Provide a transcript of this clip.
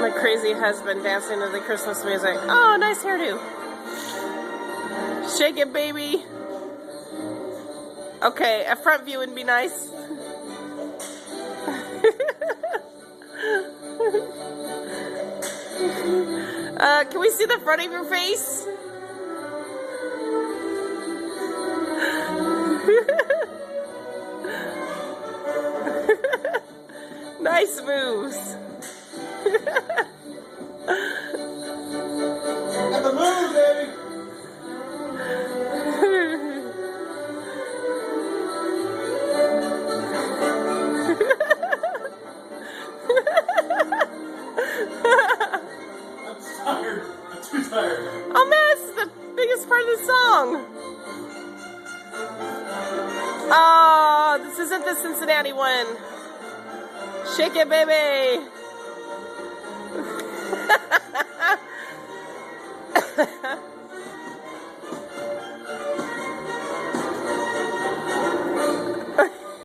My crazy husband dancing to the Christmas music. Oh, nice hairdo. Shake it, baby. Okay, a front view would be nice. Can we see the front of your face? Nice moves. Got the move, baby. I'm tired. I'm too tired. Oh man, this is the biggest part of the song. Oh, this isn't the Cincinnati one. Shake it, baby.